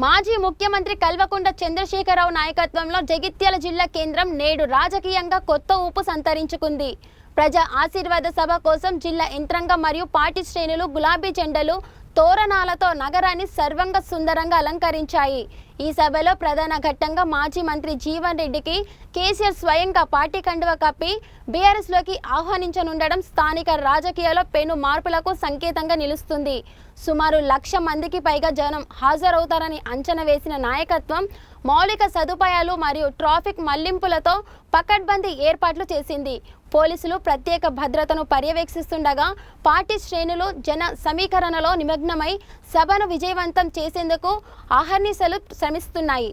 మాజీ ముఖ్యమంత్రి కల్వకుంట్ల చంద్రశేఖరరావు నాయకత్వంలో జగిత్యాల జిల్లా కేంద్రం నేడు రాజకీయంగా కొత్త ఊపు సంతరించుకుంది. ప్రజా ఆశీర్వాద సభ కోసం జిల్లా యంత్రాంగం మరియు పార్టీ శ్రేణులు గులాబీ జెండాలు తోరణాలతో నగరాన్ని సర్వంగా సుందరంగా అలంకరించాయి. ఈ సభలో ప్రధాన ఘట్టంగా మాజీ మంత్రి జీవన్ రెడ్డికి కేసీఆర్ స్వయంగా పార్టీ కండువ కప్పి బీఆర్ఎస్ లోకి ఆహ్వానించనుండడం స్థానిక రాజకీయాల్లో పెను మార్పులకు సంకేతంగా నిలుస్తుంది. సుమారు 1,00,000 మందికి పైగా జనం హాజరవుతారని అంచనా వేసిన నాయకత్వం మౌలిక సదుపాయాలు మరియు ట్రాఫిక్ మళ్లింపులతో పకడ్బందీ ఏర్పాట్లు చేసింది. పోలీసులు ప్రత్యేక భద్రతను పర్యవేక్షిస్తుండగా పార్టీ శ్రేణులు జన సమీకరణలో నిమగ్నమై సభను విజయవంతం చేసేందుకు అహర్నిశలు శ్రమిస్తున్నాయి.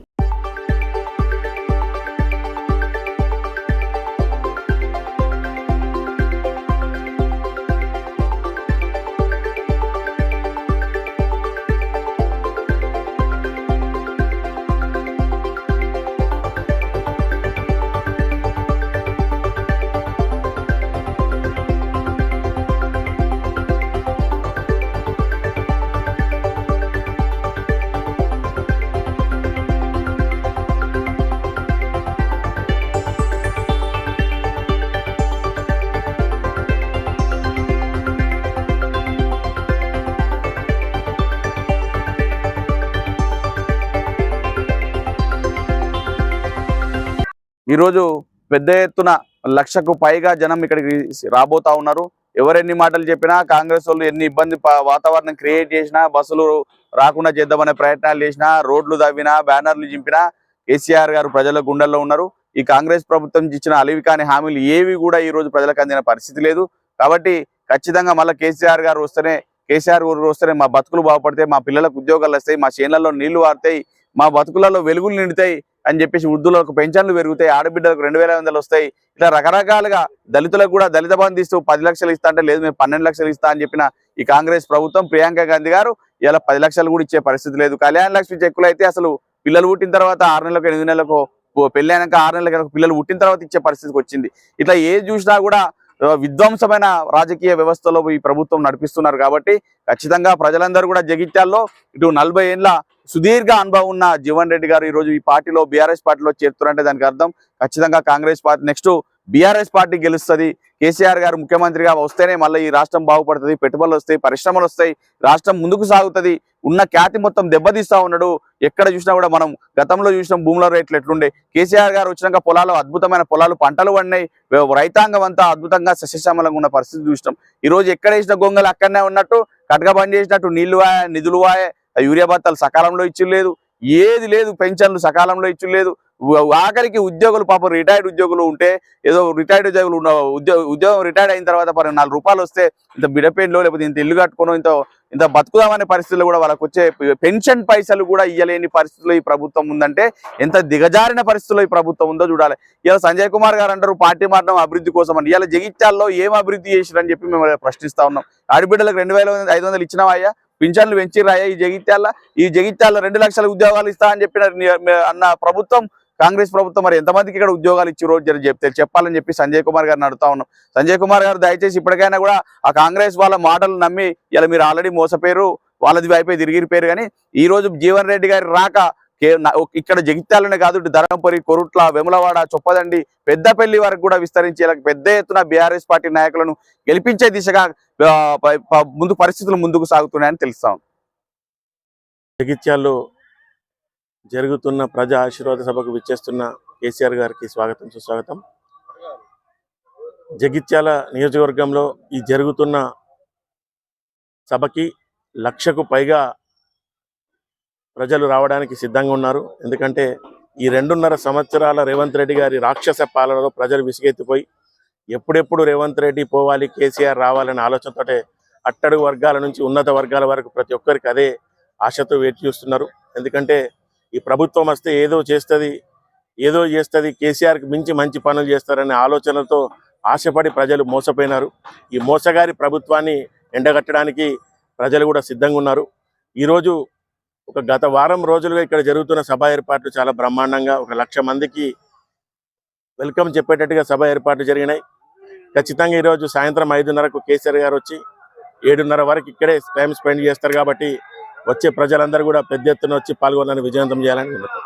ఈరోజు పెద్ద ఎత్తున 1,00,000కు పైగా జనం ఇక్కడికి రాబోతా ఉన్నారు. ఎవరెన్ని మాటలు చెప్పినా, కాంగ్రెస్ వాళ్ళు ఎన్ని ఇబ్బంది వాతావరణం క్రియేట్ చేసినా, బస్సులు రాకుండా చేద్దామనే ప్రయత్నాలు చేసినా, రోడ్లు తవ్వినా, బ్యానర్లు చింపినా కేసీఆర్ గారు ప్రజల గుండెల్లో ఉన్నారు. ఈ కాంగ్రెస్ ప్రభుత్వం ఇచ్చిన అలివికాని హామీలు ఏవి కూడా ఈ రోజు ప్రజలకు అందిన పరిస్థితి లేదు. కాబట్టి ఖచ్చితంగా మళ్ళీ కేసీఆర్ గారు వస్తేనే మా బతుకులు బాగుపడతాయి, మా పిల్లలకు ఉద్యోగాలు వస్తాయి, మా చేనులలో నీళ్లు వారుతాయి, మా బతుకులలో వెలుగులు నిండుతాయి అని చెప్పేసి వృద్ధులకు పెన్షన్లు పెరుగుతాయి, ఆడబిడ్డలకు 2,500 వస్తాయి. ఇట్లా రకరకాలుగా దళితులకు కూడా దళిత బంధు ఇస్తూ 10 లక్షలు ఇస్తా అంటే లేదు మేము 12 లక్షలు ఇస్తా అని చెప్పిన ఈ కాంగ్రెస్ ప్రభుత్వం ప్రియాంక గాంధీ గారు ఇలా 10 లక్షలు కూడా ఇచ్చే పరిస్థితి లేదు. కళ్యాణ లక్ష్మి చెక్కులు అయితే అసలు పిల్లలు పుట్టిన తర్వాత 6 నెలలకు 8 నెలలకు పెళ్లి అయినాక 6 నెలలకు పిల్లలు పుట్టిన తర్వాత ఇచ్చే పరిస్థితికి వచ్చింది. ఇట్లా ఏది చూసినా కూడా విధ్వంసమైన రాజకీయ వ్యవస్థలో ఈ ప్రభుత్వం నడిపిస్తున్నారు. కాబట్టి ఖచ్చితంగా ప్రజలందరూ కూడా జగిత్యాల్లో ఇటు 40 ఏళ్ల సుదీర్ఘ అనుభవం ఉన్న జీవన్ రెడ్డి గారు ఈ రోజు ఈ పార్టీలో బీఆర్ఎస్ పార్టీలో చేరుతున్నారంటే దానికి అర్థం ఖచ్చితంగా Congress party next BRS party గెలుస్తుంది. కేసీఆర్ గారు ముఖ్యమంత్రిగా వస్తేనే మళ్ళీ ఈ రాష్ట్రం బాగుపడుతుంది, పెట్టుబడులు వస్తాయి, పరిశ్రమలు వస్తాయి, రాష్ట్రం ముందుకు సాగుతుంది. ఉన్న ఖ్యాతి మొత్తం దెబ్బతీస్తా ఉన్నాడు. ఎక్కడ చూసినా కూడా మనం గతంలో చూసిన భూముల రేట్లు ఎట్లుండే, కేసీఆర్ గారు వచ్చినాక పొలాలు అద్భుతమైన పంటలు పండినాయి, రైతాంగం అంతా అద్భుతంగా సస్యశ్యామలంగా ఉన్న పరిస్థితి చూసినాం. ఈ రోజు ఎక్కడ వేసిన గొంగలు అక్కడనే ఉన్నట్టు, కటక బంద్ చేసినట్టు నీళ్లు నిధులు యూరియా బత్తాలు సకాలంలో ఇచ్చులేదు, ఏది లేదు, పెన్షన్లు సకాలంలో ఇచ్చులేదు. ఆఖరికి ఉద్యోగులు పాపం రిటైర్డ్ ఉద్యోగులు ఉంటే ఏదో రిటైర్డ్ ఉద్యోగులు ఉద్యోగం రిటైర్డ్ అయిన తర్వాత 4 రూపాయలు వస్తే ఇంత బిడపెయిన్లో లేకపోతే ఇంత ఇల్లు కట్టుకోవడం ఇంత బతుకుదామనే పరిస్థితుల్లో కూడా వాళ్ళకు వచ్చే పెన్షన్ పైసలు కూడా ఇయ్యలేని పరిస్థితుల్లో ఈ ప్రభుత్వం ఉందంటే ఎంత దిగజారిన పరిస్థితుల్లో ఈ ప్రభుత్వం ఉందో చూడాలి. ఇలా సంజయ్ కుమార్ గారు అంటారు పార్టీ మారడం అభివృద్ధి కోసం అని. ఇలా జగిత్యాల్లో ఏం అభివృద్ధి చేసిరని చెప్పి మేము ప్రశ్నిస్తా ఉన్నాం. ఆడబిడ్డలకు 2,500 ఇచ్చినావయ్యా, పింఛన్లు పెంచిరాయా? ఈ జగిత్యాల్లో 2 లక్షల ఉద్యోగాలు ఇస్తా అని చెప్పిన అన్న ప్రభుత్వం కాంగ్రెస్ ప్రభుత్వం మరి ఎంతమందికి ఇక్కడ ఉద్యోగాలు ఇచ్చి రోజు చెప్పాలని చెప్పి సంజయ్ కుమార్ గారిని అడుగుతా ఉన్నాం. సంజయ్ కుమార్ గారు దయచేసి ఇప్పటికైనా కూడా ఆ కాంగ్రెస్ వాళ్ళ మాటలు నమ్మి ఇలా మీరు ఆల్రెడీ మోసపోయారు, వాళ్ళది వైపే తిరిగిపోయారు. కానీ ఈ రోజు జీవన్ రెడ్డి గారి రాక ఇక్కడ జగిత్యాలనే కాదు, ధర్మపురి, కొరుట్ల, వెములవాడ, చొప్పదండి, పెద్దపల్లి వరకు కూడా విస్తరించి పెద్ద ఎత్తున బీఆర్ఎస్ పార్టీ నాయకులను గెలిపించే దిశగా పరిస్థితులు ముందుకు సాగుతున్నాయని తెలుస్తాం. జగిత్యాల్లో జరుగుతున్న ప్రజా ఆశీర్వాద సభకు విచ్చేస్తున్న కేసీఆర్ గారికి స్వాగతం, సుస్వాగతం. జగిత్యాల నియోజకవర్గంలో ఈ జరుగుతున్న సభకి 1,00,000కు పైగా ప్రజలు రావడానికి సిద్ధంగా ఉన్నారు. ఎందుకంటే ఈ 2.5 సంవత్సరాల రేవంత్ రెడ్డి గారి రాక్షస పాలనలో ప్రజలు విసిగెత్తిపోయి ఎప్పుడెప్పుడు రేవంత్ రెడ్డి పోవాలి, కేసీఆర్ రావాలనే ఆలోచనతోటే అట్టడుగు వర్గాల నుంచి ఉన్నత వర్గాల వరకు ప్రతి ఒక్కరికి అదే ఆశతో వేచి చూస్తున్నారు. ఎందుకంటే ఈ ప్రభుత్వం వస్తే ఏదో చేస్తుంది, కేసీఆర్కి మించి మంచి పనులు చేస్తారనే ఆలోచనతో ఆశపడి ప్రజలు మోసపోయినారు. ఈ మోసగారి ప్రభుత్వాన్ని ఎండగట్టడానికి ప్రజలు కూడా సిద్ధంగా ఉన్నారు. ఈరోజు గత వారం రోజులుగా ఇక్కడ జరుగుతున్న సభ ఏర్పాట్లు చాలా బ్రహ్మాండంగా 1,00,000 మందికి వెల్కమ్ చెప్పేటట్టుగా సభ ఏర్పాట్లు జరిగినాయి. ఖచ్చితంగా ఈ రోజు సాయంత్రం 5:30కు కేసీఆర్ గారు వచ్చి 7:30 వరకు ఇక్కడే టైం స్పెండ్ చేస్తారు కాబట్టి వచ్చే ప్రజలందరూ కూడా పెద్ద ఎత్తున వచ్చి పాల్గొనని విజయవంతం చేయాలని విన్నపం.